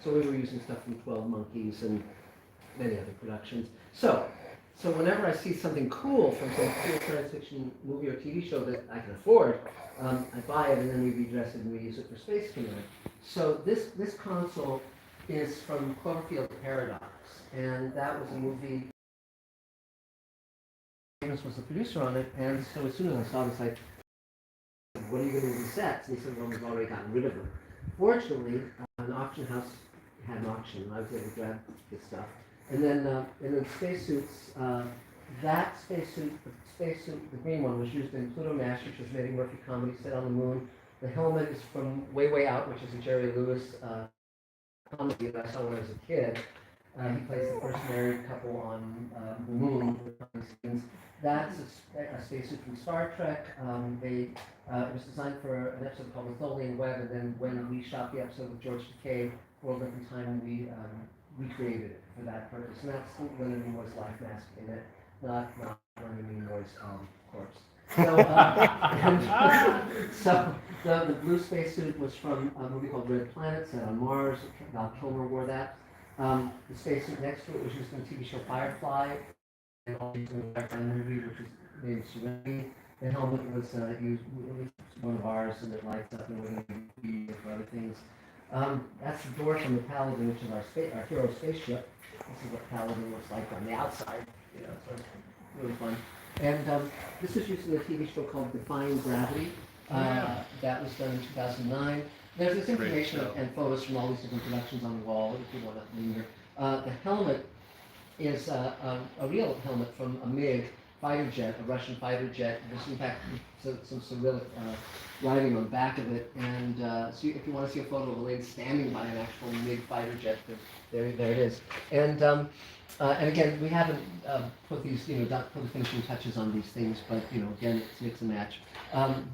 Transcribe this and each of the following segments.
So we were using stuff from 12 Monkeys and many other productions. So whenever I see something cool from some cool science fiction movie or TV show that I can afford, I buy it and then we redress it and we use it for Space Command. So this console is from Cloverfield Paradox, and that was a movie. Nichols was the producer on it, and so as soon as I saw this, like, what are you going to do with the sets? And he said, well, we've already gotten rid of them. Fortunately, an auction house had an auction, and I was able to grab this stuff. And then spacesuits, that spacesuit, the green one, was used in Pluto Nash, which was an Eddie Murphy comedy set on the moon. The helmet is from Way, Way Out, which is a Jerry Lewis comedy that I saw when I was a kid. He plays the first married couple on the moon. That's a spacesuit from Star Trek. It was designed for an episode called The Tholian Web, and then when we shot the episode with George Takei, World Different Time, we recreated it for that purpose. And that's Leonard Nimoy's life mask in it, not Leonard Nimoy's corpse. So the blue spacesuit was from a movie called Red Planet, set on Mars. Val Kilmer wore that. The spacesuit next to it was used in the TV show Firefly, and also in the Firefly movie, which was named Serenity. The helmet was used, one of ours, and it lights up and we're going to be for other things. That's the door from the Paladin, which is our hero spaceship. This is what Paladin looks like on the outside. So it's really fun. And this was used in a TV show called Defying Gravity. That was done in 2009. There's this information and photos from all these different productions on the wall, if you want to linger. The helmet is a real helmet from a MiG fighter jet, a Russian fighter jet. There's in fact some Cyrillic writing on the back of it. And so if you want to see a photo of a lady standing by an actual MiG fighter jet, there it is. And again, we haven't put these, put the finishing touches on these things, but again, it's mix and match.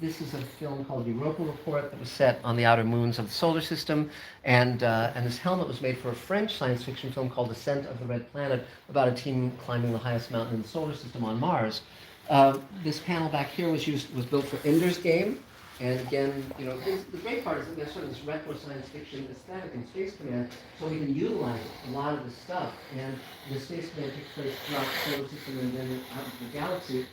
This is a film called Europa Report that was set on the outer moons of the solar system, and this helmet was made for a French science fiction film called Descent of the Red Planet, about a team climbing the highest mountain in the solar system on Mars. This panel back here was built for Ender's Game. And again, the great part is that we have sort of this retro science fiction aesthetic in Space Command, so we can utilize a lot of this stuff. And the Space Command takes place throughout the solar system and then out into the galaxy,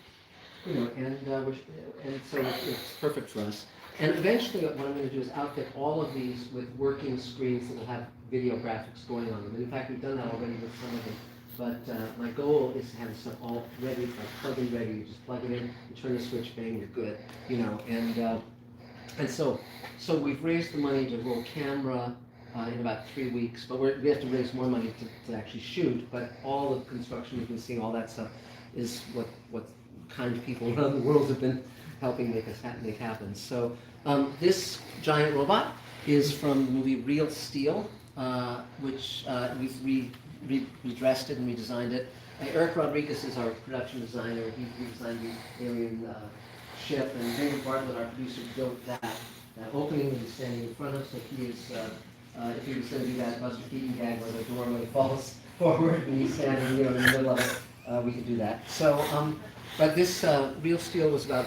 and so it's perfect for us. And eventually, what I'm going to do is outfit all of these with working screens that will have video graphics going on them. And in fact, we've done that already with some of them. But my goal is to have this stuff all ready, like plug-in ready. You just plug it in, you turn the switch, bang, you're good. And so we've raised the money to roll camera in about 3 weeks, but we have to raise more money to actually shoot. But all the construction you can see, all that stuff, is what kind of people around the world have been helping make happen. So this giant robot is from the movie Real Steel, which we've redressed it and redesigned it. Eric Rodriguez is our production designer. He designed the alien ship, and David Bartlett, our producer, built that opening that he's standing in front of. So he is, if he was going to do that Buster Keaton gag where the doorway falls forward and he's standing, in the middle of it, we could do that. So, but this Real Steel was about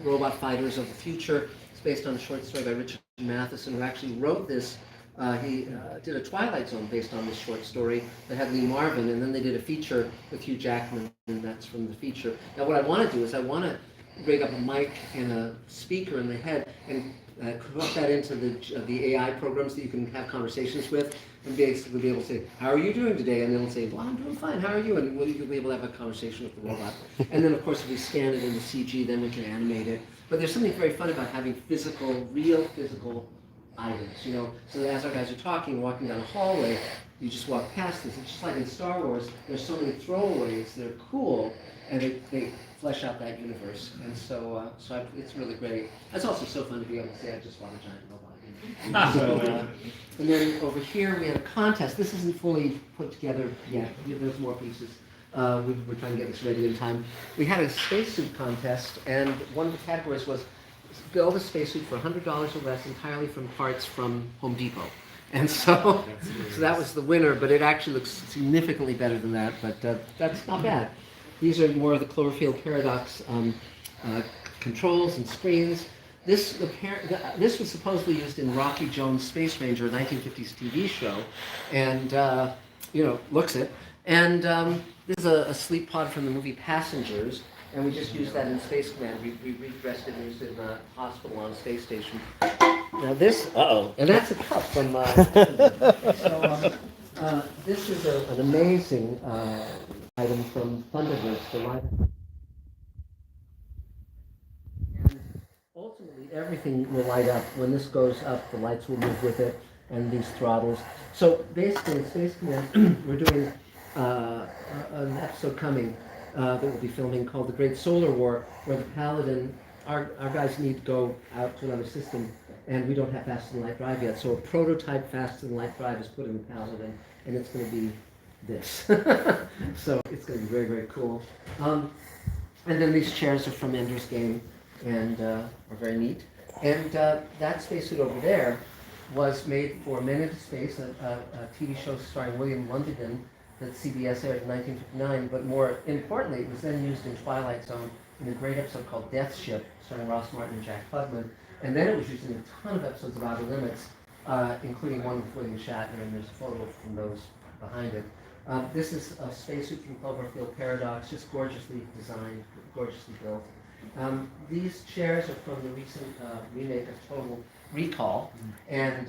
robot fighters of the future. It's based on a short story by Richard Matheson, who actually wrote this. He did a Twilight Zone based on this short story that had Lee Marvin, and then they did a feature with Hugh Jackman, and that's from the feature. Now, what I want to do is I want to rig up a mic and a speaker in the head and hook that into the AI programs that you can have conversations with, and basically be able to say, how are you doing today? And they'll say, well, I'm doing fine, how are you? And you'll be able to have a conversation with the robot. And then, of course, if we scan it into CG, then we can animate it. But there's something very fun about having real physical items, so that as our guys are walking down a hallway, you just walk past this. It's just like in Star Wars, there's so many throwaways, they're cool, and they flesh out that universe. And so it's really great. It's also so fun to be able to say, I just want a giant robot. And then over here, we had a contest. This isn't fully put together yet. There's more pieces. We're trying to get this ready in time. We had a spacesuit contest, and one of the categories was build a spacesuit for $100 or less entirely from parts from Home Depot. And so that was the winner, but it actually looks significantly better than that, but that's not bad. These are more of the Cloverfield Paradox controls and screens. this was supposedly used in Rocky Jones' Space Ranger, a 1950s TV show, and looks it. And this is a sleep pod from the movie Passengers, and we just used that in Space Command. We redressed it and used it in the hospital on a space station. Now this, and that's a cup from. This is an amazing item from Thunderbirds, the live. Ultimately, everything will light up. When this goes up, the lights will move with it, and these throttles. So basically, in Space Command, we're doing an episode coming that we'll be filming called The Great Solar War, where the Paladin, our guys need to go out to another system, and we don't have faster-than-light drive yet. So a prototype faster-than-light drive is put in the Paladin, and it's going to be this. So it's going to be very, very cool. And then these chairs are from Ender's Game, and are very neat. And that spacesuit over there was made for Men into Space, a TV show starring William Lundigan that CBS aired in 1959, but more importantly, it was then used in Twilight Zone in a great episode called Death Ship, starring Ross Martin and Jack Klugman. And then it was used in a ton of episodes of Outer Limits, including one with William Shatner, and there's a photo from those behind it. This is a spacesuit from Cloverfield Paradox, just gorgeously designed, gorgeously built. These chairs are from the recent remake of Total Recall, and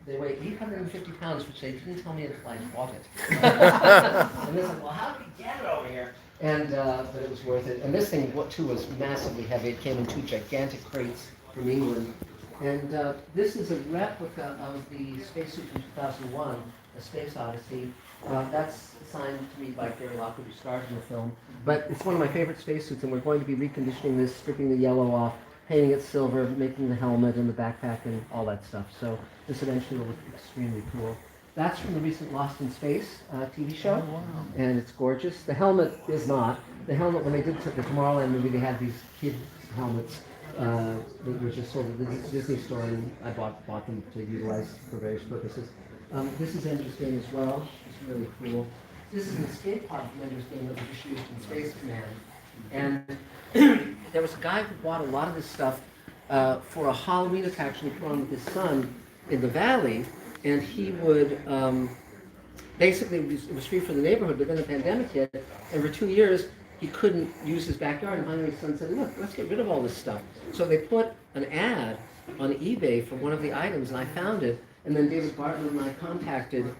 they weigh 850 pounds, which they didn't tell me until I bought it. And they're like, well, how did we get it over here? And but it was worth it. And this thing, too, was massively heavy. It came in 2 gigantic crates from England. And this is a replica of the spacesuit from 2001, A Space Odyssey. That's signed to me by Gary Lockwood, who stars in the film. But it's one of my favorite spacesuits, and we're going to be reconditioning this, stripping the yellow off, painting it silver, making the helmet and the backpack and all that stuff. So this eventually will look extremely cool. That's from the recent Lost in Space TV show, and it's gorgeous. The helmet is not. The helmet, when they did the Tomorrowland movie, they had these kids' helmets that were just sold at the Disney store, and I bought them to utilize for various purposes. This is Ender's Game as well. It's really cool. This is an escape pod from Ender's Game that was just used in Space Command. And there was a guy who bought a lot of this stuff for a Halloween attraction he put on with his son in the valley, and he would basically, it was free for the neighborhood, but then the pandemic hit, and for 2 years he couldn't use his backyard, and finally his son said, look, let's get rid of all this stuff. So they put an ad on eBay for one of the items, and I found it, and then David Bartlett and I contacted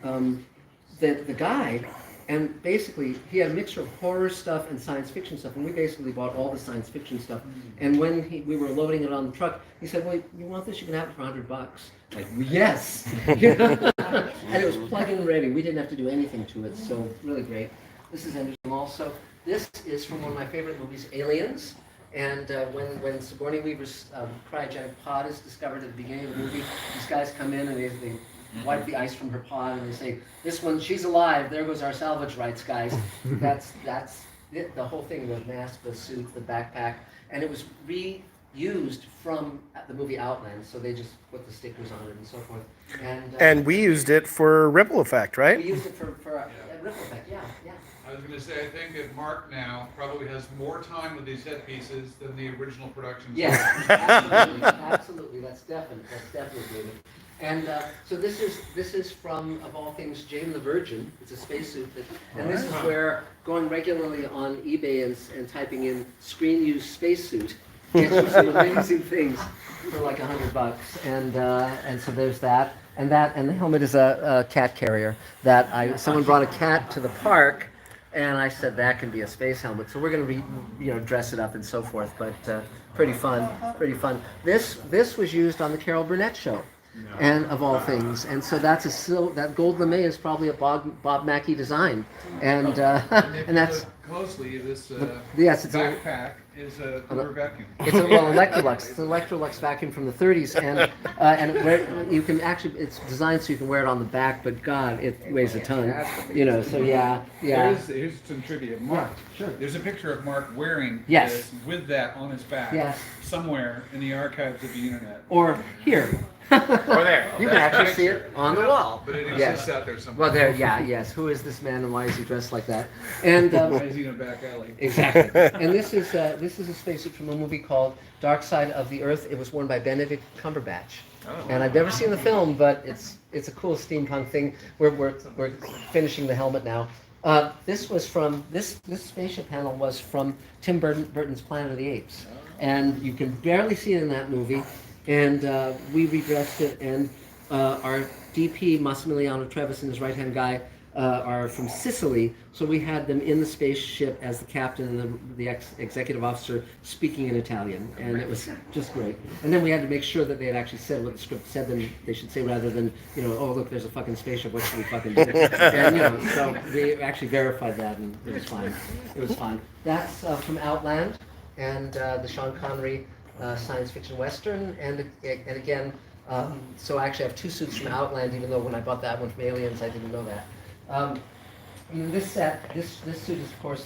the guy, and basically he had a mixture of horror stuff and science fiction stuff, and we basically bought all the science fiction stuff. And when we were loading it on the truck, he said, well, you want this? You can have it for $100. Like, yes! And it was plug-in ready. We didn't have to do anything to it, so really great. This is Ender's Game also. This is from one of my favorite movies, Aliens. And when Sigourney Weaver's cryogenic pod is discovered at the beginning of the movie, these guys come in and they wipe the ice from her pod and they say, this one, she's alive, there goes our salvage rights, guys. That's it, the whole thing, the mask, the suit, the backpack. And it was reused from the movie Outland, so they just put the stickers on it and so forth. And we used it for Ripple Effect, right? We used it for Ripple Effect, yeah. I was going to say, I think that Mark now probably has more time with these set pieces than the original production. Yes, absolutely. That's definitely. And so this is from, of all things, Jane the Virgin. It's a spacesuit, and this is where going regularly on eBay and typing in "screen use spacesuit" gets you some amazing things for like $100. And so there's that, and the helmet is a cat carrier that someone brought a cat to the park. And I said that can be a space helmet, so we're going to dress it up and so forth. But pretty fun. This was used on the Carol Burnett show, and of all things. And so that gold lame is probably a Bob Mackie design, and that's closely this backpack is a Hoover vacuum. It's Electrolux. It's an Electrolux vacuum from the 30s, and you can actually, it's designed so you can wear it on the back, but God, it weighs a ton. So yeah. Here's some trivia. Mark, sure. There's a picture of Mark wearing this with that on his back. Yes. Somewhere in the archives of the internet. Or here. Or there. You can actually see it on the wall. But it Yes. exists out there somewhere. Well, there, yeah, yes. Who is this man and why is he dressed like that? And Why is he in a back alley? exactly. And this is a spacesuit from a movie called Dark Side of the Earth. It was worn by Benedict Cumberbatch. Oh. And I've never seen the film, but it's a cool steampunk thing. We're finishing the helmet now. This was from this spaceship panel was from Tim Burton's Planet of the Apes, and you can barely see it in that movie. And we redressed it, and our DP Massimiliano Trevis and his right-hand guy are from Sicily, so we had them in the spaceship as the captain and the executive officer speaking in Italian, and it was just great. And then we had to make sure that they had actually said what the script said them they should say, rather than, you know, oh look, there's a fucking spaceship, what should we fucking do? And you know, so we actually verified that, and it was fine. It was fine. That's from Outland, and the Sean Connery science fiction western, and again, so I actually have two suits from Outland, even though when I bought that one from Aliens, I didn't know that. This suit is, of course,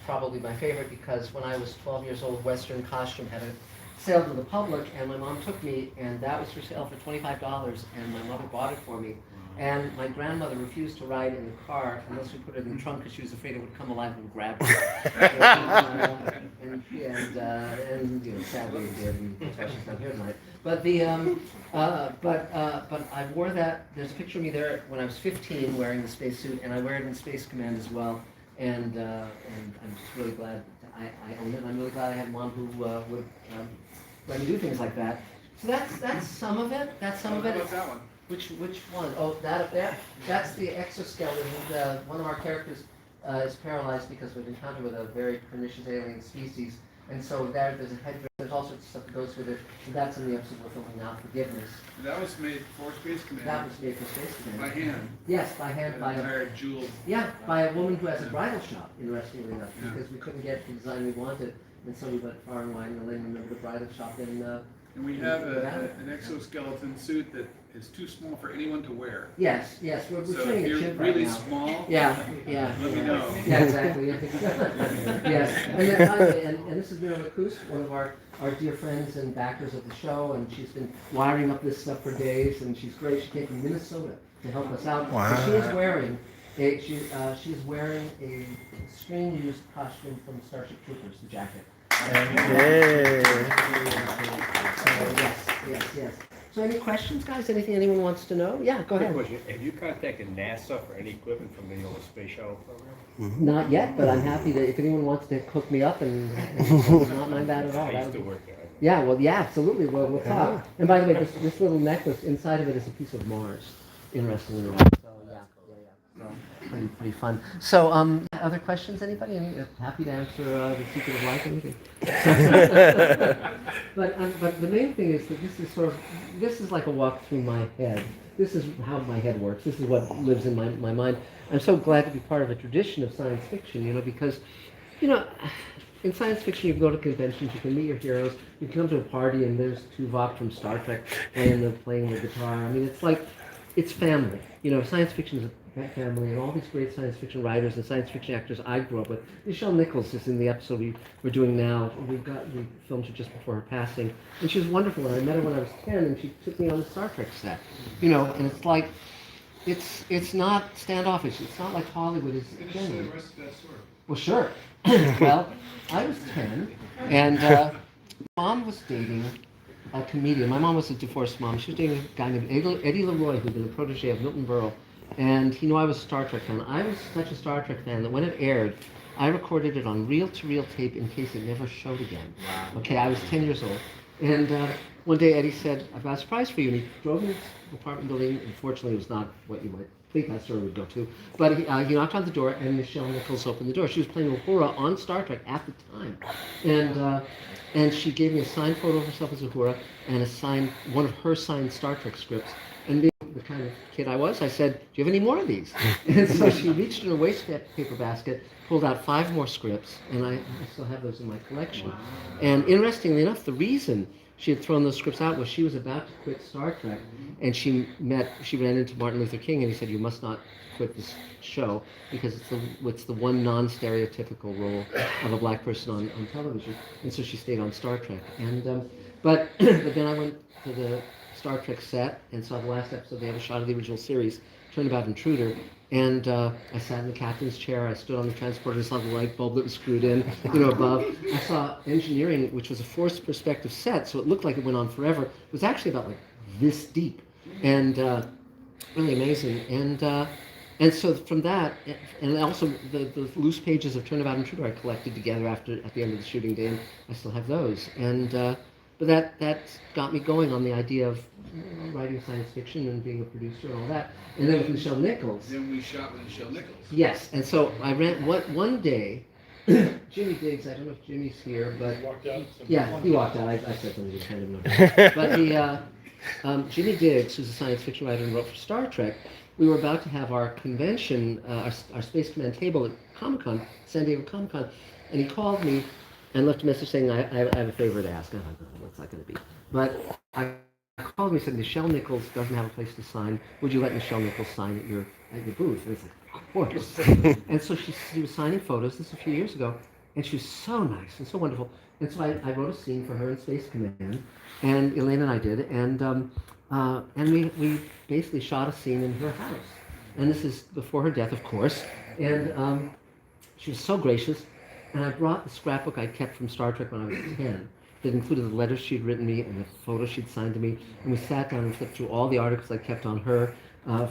probably my favorite, because when I was 12 years old, Western costume had a sale to the public, and my mom took me, and that was for sale for $25, and my mother bought it for me. And my grandmother refused to ride in the car unless we put it in the trunk, because she was afraid it would come alive and grab her. and you know, sadly it did, and that's why she's not here tonight. But but I wore that. There's a picture of me there when I was 15 wearing the spacesuit, and I wear it in Space Command as well. And I'm just really glad I own it. And I'm really glad I had a mom who would let me do things like that. So that's some of it. That's some of it. What's that one? Which one? Oh, that up there? That's the exoskeleton. One of our characters is paralyzed because we've encountered with a very pernicious alien species. And so there's a headdress, there's all sorts of stuff that goes with it. And that's in the episode we're filming now, Forgiveness. That was made for Space Command. That was made for Space Command. By hand. Yes, by hand. An entire jewel. Yeah, by a woman who has a bridal shop, interestingly enough, Yeah. because we couldn't get the design we wanted. And so we went far and wide and remember the bridal shop in And we have an exoskeleton suit that is too small for anyone to wear. Yes, we're So showing if a you're chip really right now. small, Yeah. let me know. Yeah, exactly. Yes, and then finally, and this is Mira Lacous, one of our dear friends and backers of the show, and she's been wiring up this stuff for days, and she's great. She came from Minnesota to help us out. Wow. And she is wearing a screen-used costume from Starship Troopers, the jacket. Yay. Yes. So any questions, guys? Anything anyone wants to know? Yeah, go Quick ahead. question, have you contacted NASA for any equipment from the space shuttle program? Not yet, but I'm happy to, if anyone wants to hook me up, and it's not mind that at all. I That used to would- work there. Yeah, well, yeah, absolutely. We'll talk. And by the way, this little necklace, inside of it is a piece of Mars, interestingly enough. So yeah. So pretty fun. So other questions? Anybody? Happy to answer the secret of life. Anything. But the main thing is that this is like a walk through my head. This is how my head works. This is what lives in my mind. I'm so glad to be part of a tradition of science fiction, because, in science fiction, you can go to conventions, you can meet your heroes, you can come to a party, and there's Tuvok from Star Trek playing the guitar. I mean, it's family. Science fiction is a family, and all these great science fiction writers and science fiction actors I grew up with. Nichelle Nichols is in the episode we're doing now. We filmed her just before her passing, and she was wonderful. And I met her when I was 10, and she took me on the Star Trek set. And it's like, it's not standoffish. It's not like Hollywood is. Finish the rest of that story. Well, sure. Well, I was 10, and Mom was dating a comedian. My mom was a divorced mom. She was dating a guy named Eddie Leroy, who'd been a protege of Milton Berle. And he knew I was a Star Trek fan. I was such a Star Trek fan that when it aired, I recorded it on reel-to-reel tape in case it never showed again. Wow. Okay, I was 10 years old. And one day Eddie said, I've got a surprise for you. And he drove me to his apartment building. Unfortunately, it was not what you might think that story would go to. But he knocked on the door, and Nichelle Nichols opened the door. She was playing Uhura on Star Trek at the time. And she gave me a signed photo of herself as Uhura and one of her signed Star Trek scripts. And being the kind of kid I was, I said, do you have any more of these? And so she reached in her waste paper basket, pulled out 5 more scripts, and I still have those in my collection. Wow. And interestingly enough, the reason she had thrown those scripts out was she was about to quit Star Trek, and she ran into Martin Luther King, and he said, you must not quit this show, because it's the one non-stereotypical role of a black person on television. And so she stayed on Star Trek. And but then I went to the Star Trek set and saw the last episode. They had a shot of the original series, Turnabout Intruder. And I sat in the captain's chair. I stood on the transporter and saw the light bulb that was screwed in, above. I saw engineering, which was a forced perspective set, so it looked like it went on forever. It was actually about like this deep, and really amazing. And so from that, and also the loose pages of Turnabout Intruder I collected together at the end of the shooting day, and I still have those. And but that got me going on the idea of writing science fiction and being a producer and all that. And then with Nichelle Nichols. Then we shot with Nichelle Nichols. Yes, and so I ran one day. Jimmy Diggs, I don't know if Jimmy's here, but yeah, he walked out. I said something to kind of know. But the Jimmy Diggs, who's a science fiction writer and wrote for Star Trek, we were about to have our convention, our Space Command table at Comic-Con, San Diego Comic-Con, and he called me and left a message saying, I have a favor to ask. I don't know what's that going to be. But I called me and said, Nichelle Nichols doesn't have a place to sign. Would you let Nichelle Nichols sign at your booth? And it's like, of course. And so she was signing photos, this was a few years ago, and she was so nice and so wonderful. And so I wrote a scene for her in Space Command, and Elaine and I did, and we basically shot a scene in her house. And this is before her death, of course. And she was so gracious. And I brought the scrapbook I'd kept from Star Trek when I was 10 that included the letters she'd written me and the photos she'd signed to me. And we sat down and flipped through all the articles I kept on her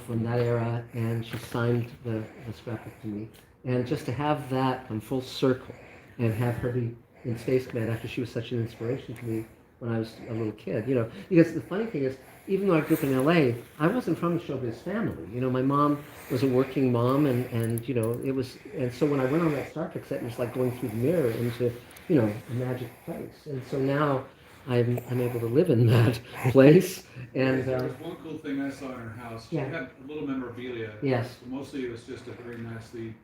from that era, and she signed the scrapbook to me. And just to have that come full circle and have her be in Space Command after she was such an inspiration to me when I was a little kid, Because the funny thing is, even though I grew up in LA, I wasn't from a showbiz family. My mom was a working mom, and it was, and so when I went on that Star Trek set, it was like going through the mirror into, a magic place. And so now I'm able to live in that place. And there was one cool thing I saw in her house. She had a little memorabilia. Yes. Mostly it was just a very nicely,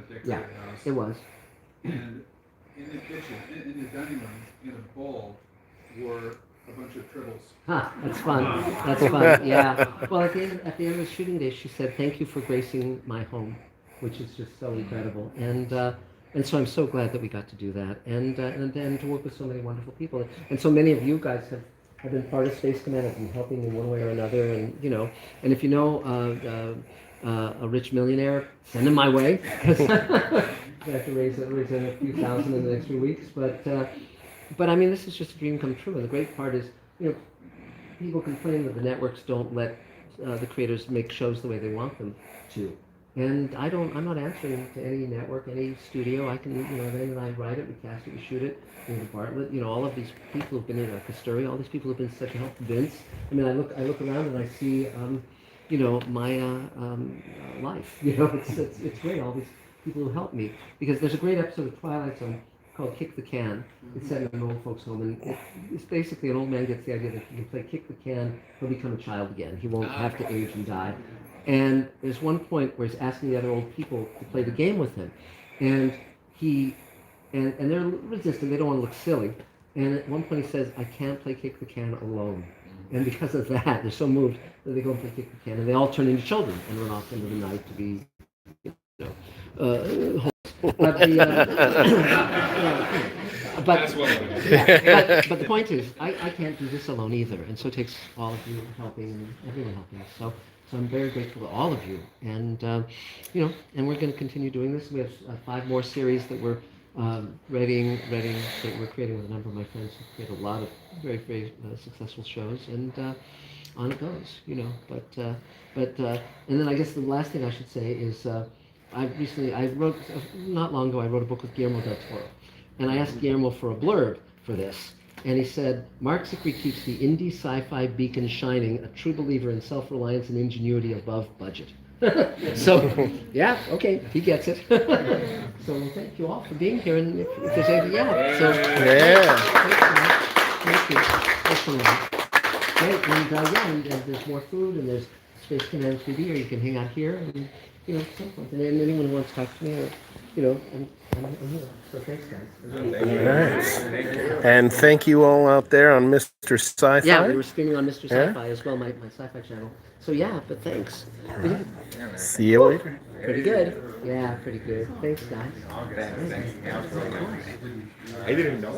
decorated house. It was. And in the kitchen, in the dining room, in a bowl, were a bunch of tribbles. That's fun. That's fun. Yeah. Well, at the end of the shooting day, she said, "Thank you for gracing my home," which is just so incredible. And so I'm so glad that we got to do that, and then to work with so many wonderful people, and so many of you guys have been part of Space Command, have been helping in one way or another, and and if you know a rich millionaire, send him my way. I have to raise in a few thousand in the next few weeks, but I mean, this is just a dream come true, and the great part is, people complain that the networks don't let the creators make shows the way they want them to, and I'm not answering to any network, any studio. I can, then I write it, we cast it, we shoot it, Bartlett, all of these people who've been in Castoria, all these people who've been such a help. Vince, I mean, I look around and I see, my life, it's great, all these people who helped me, because there's a great episode of Twilight Zone called Kick the Can. It's set in an old folks home, and it's basically an old man gets the idea that if he can play Kick the Can, he'll become a child again. He won't have to age and die. And there's one point where he's asking the other old people to play the game with him, and they're resistant. They don't want to look silly. And at one point he says, "I can't play Kick the Can alone." And because of that, they're so moved that they go and play Kick the Can, and they all turn into children and run off into the night to be, but the point is, I can't do this alone either, and so it takes all of you helping and everyone helping us. So I'm very grateful to all of you, and and we're going to continue doing this. We have 5 more series that we're readying that we're creating with a number of my friends who create a lot of very, very successful shows, and on it goes, and then I guess the last thing I should say is. Not long ago, I wrote a book with Guillermo del Toro, and I asked Guillermo for a blurb for this, and he said, "Mark Zicree keeps the indie sci-fi beacon shining, a true believer in self-reliance and ingenuity above budget." So, yeah, okay, he gets it. So thank you all for being here, and if there's anything, thank you. Excellent. Great, and there's more food, and there's Space Command 3D, or you can hang out here, and so forth. And anyone who wants to talk to me, or I'm here. So thanks, guys. Nice. And thank you all out there on Mr. Sci-Fi. Yeah, we were streaming on Mr. Sci-Fi as well, my Sci-Fi channel. So yeah, but thanks. See you later. Pretty good. Yeah, pretty good. Thanks, guys. I didn't know.